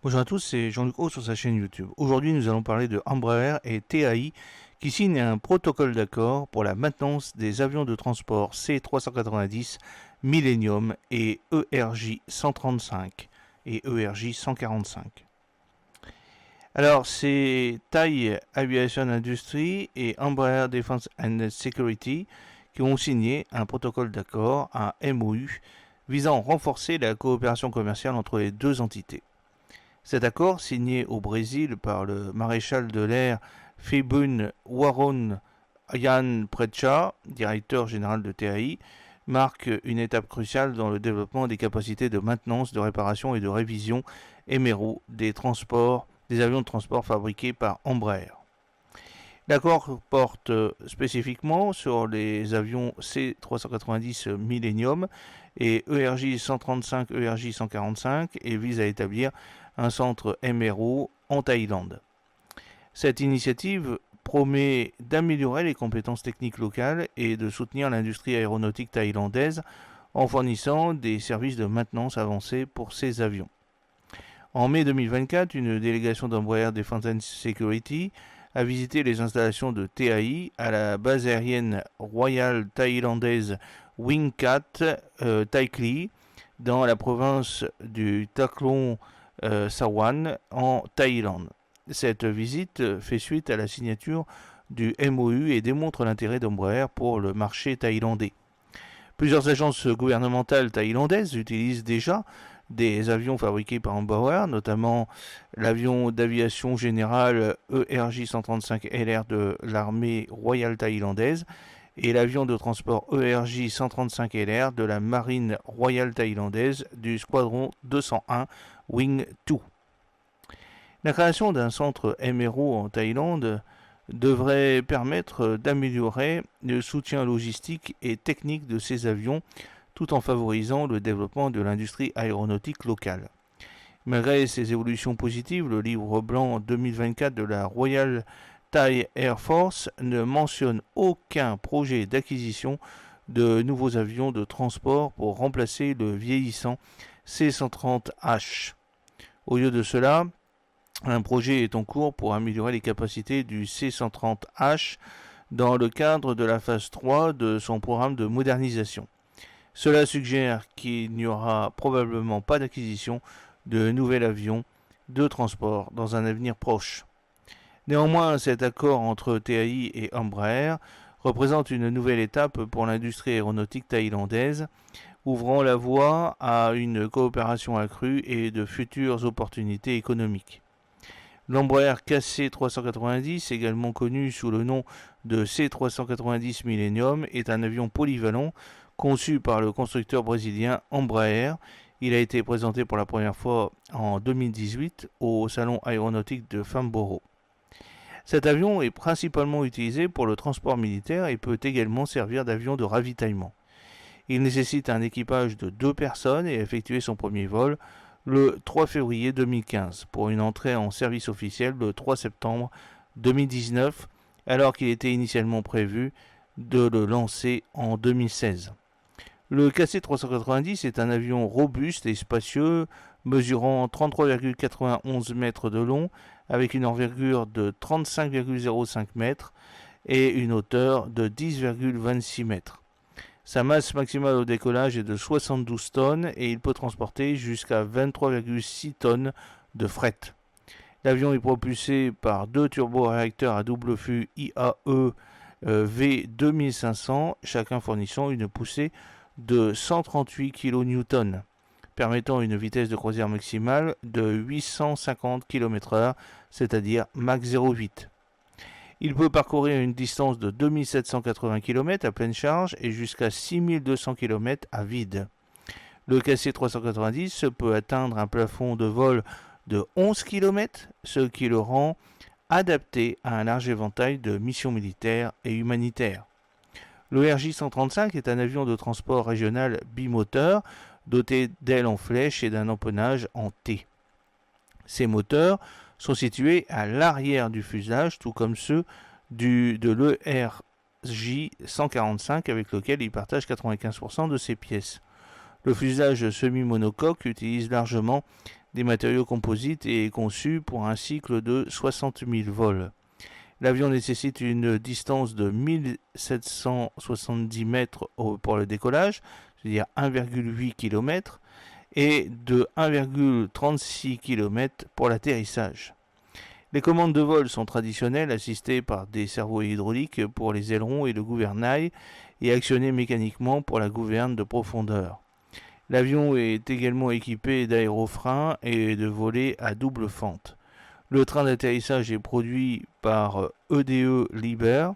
Bonjour à tous, c'est Jean-Luc Haut sur sa chaîne YouTube. Aujourd'hui, nous allons parler de Embraer et TAI qui signent un protocole d'accord pour la maintenance des avions de transport C390, Millennium et ERJ 135 et ERJ 145. Alors, c'est TAI Aviation Industry et Embraer Defense and Security qui ont signé un protocole d'accord, un MOU, visant à renforcer la coopération commerciale entre les deux entités. Cet accord, signé au Brésil par le maréchal de l'air Phebun Waron Yan Precha, directeur général de TAI, marque une étape cruciale dans le développement des capacités de maintenance, de réparation et de révision MRO des avions de transport fabriqués par Embraer. L'accord porte spécifiquement sur les avions C390 Millennium et ERJ 135, ERJ 145 et vise à établir un centre MRO en Thaïlande. Cette initiative promet d'améliorer les compétences techniques locales et de soutenir l'industrie aéronautique thaïlandaise en fournissant des services de maintenance avancés pour ces avions. En mai 2024, une délégation d'Embraer Defense and Security a visité les installations de TAI à la base aérienne royale thaïlandaise Wingcat Thai Kli dans la province du Taklong Sawan en Thaïlande. Cette visite fait suite à la signature du MOU et démontre l'intérêt d'Embraer pour le marché thaïlandais. Plusieurs agences gouvernementales thaïlandaises utilisent déjà des avions fabriqués par Embraer, notamment l'avion d'aviation générale ERJ 135 LR de l'armée royale thaïlandaise et l'avion de transport ERJ 135 LR de la marine royale thaïlandaise du squadron 201 Wing 2. La création d'un centre MRO en Thaïlande devrait permettre d'améliorer le soutien logistique et technique de ces avions tout en favorisant le développement de l'industrie aéronautique locale. Malgré ces évolutions positives, le livre blanc 2024 de la Royal Thai Air Force ne mentionne aucun projet d'acquisition de nouveaux avions de transport pour remplacer le vieillissant C-130H. Au lieu de cela, un projet est en cours pour améliorer les capacités du C-130H dans le cadre de la phase 3 de son programme de modernisation. Cela suggère qu'il n'y aura probablement pas d'acquisition de nouvel avion de transport dans un avenir proche. Néanmoins, cet accord entre TAI et Embraer représente une nouvelle étape pour l'industrie aéronautique thaïlandaise, ouvrant la voie à une coopération accrue et de futures opportunités économiques. L'Embraer KC-390, également connu sous le nom de C-390 Millennium, est un avion polyvalent conçu par le constructeur brésilien Embraer. Il a été présenté pour la première fois en 2018 au salon aéronautique de Farnborough. Cet avion est principalement utilisé pour le transport militaire et peut également servir d'avion de ravitaillement. Il nécessite un équipage de 2 personnes et a effectué son premier vol le 3 février 2015 pour une entrée en service officiel le 3 septembre 2019 alors qu'il était initialement prévu de le lancer en 2016. Le KC-390 est un avion robuste et spacieux mesurant 33,91 mètres de long avec une envergure de 35,05 mètres et une hauteur de 10,26 mètres. Sa masse maximale au décollage est de 72 tonnes et il peut transporter jusqu'à 23,6 tonnes de fret. L'avion est propulsé par 2 turboréacteurs à double flux IAE V2500, chacun fournissant une poussée de 138 kN, permettant une vitesse de croisière maximale de 850 km/h, c'est-à-dire Mach 0,8. Il peut parcourir une distance de 2780 km à pleine charge et jusqu'à 6200 km à vide. Le KC-390 peut atteindre un plafond de vol de 11 km, ce qui le rend adapté à un large éventail de missions militaires et humanitaires. Le RJ-135 est un avion de transport régional bimoteur doté d'ailes en flèche et d'un empennage en T. Ces moteurs sont situés à l'arrière du fuselage, tout comme ceux de l'ERJ 145 avec lequel il partage 95% de ses pièces. Le fuselage semi-monocoque utilise largement des matériaux composites et est conçu pour un cycle de 60 000 vols. L'avion nécessite une distance de 1770 mètres pour le décollage, c'est-à-dire 1,8 km, et de 1,36 km pour l'atterrissage. Les commandes de vol sont traditionnelles, assistées par des servos hydrauliques pour les ailerons et le gouvernail, et actionnées mécaniquement pour la gouverne de profondeur. L'avion est également équipé d'aérofreins et de volets à double fente. Le train d'atterrissage est produit par EDE Liebherr,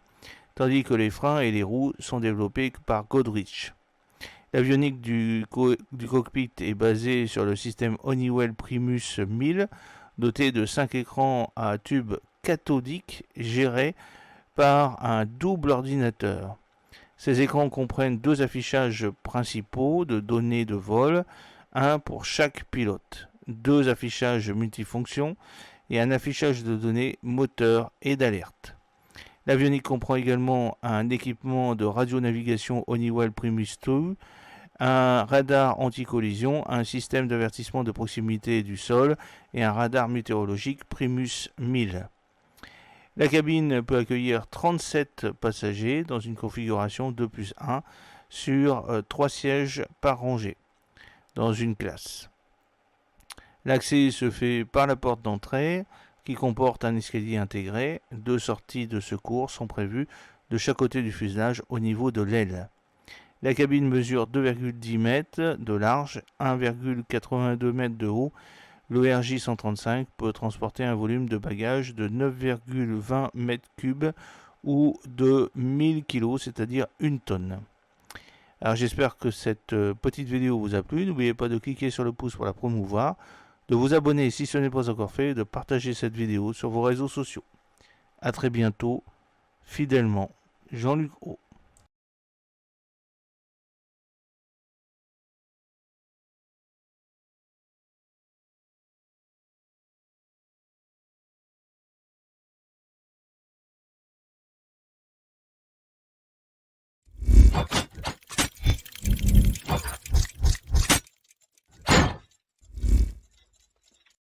tandis que les freins et les roues sont développés par Goodrich. L'avionique du cockpit est basée sur le système Honeywell Primus 1000, doté de 5 écrans à tube cathodique gérés par un double ordinateur. Ces écrans comprennent 2 affichages principaux de données de vol, un pour chaque pilote, 2 affichages multifonctions et un affichage de données moteur et d'alerte. L'avionique comprend également un équipement de radionavigation Honeywell Primus 2, un radar anti-collision, un système d'avertissement de proximité du sol et un radar météorologique Primus 1000. La cabine peut accueillir 37 passagers dans une configuration 2+1 sur 3 sièges par rangée dans une classe. L'accès se fait par la porte d'entrée qui comporte un escalier intégré. 2 sorties de secours sont prévues de chaque côté du fuselage au niveau de l'aile. La cabine mesure 2,10 mètres de large, 1,82 mètres de haut. L'ORJ 135 peut transporter un volume de bagages de 9,20 mètres cubes ou de 1000 kg, c'est-à-dire 1 tonne. Alors j'espère que cette petite vidéo vous a plu. N'oubliez pas de cliquer sur le pouce pour la promouvoir, de vous abonner si ce n'est pas encore fait, et de partager cette vidéo sur vos réseaux sociaux. A très bientôt, fidèlement, Jean-Luc Haut.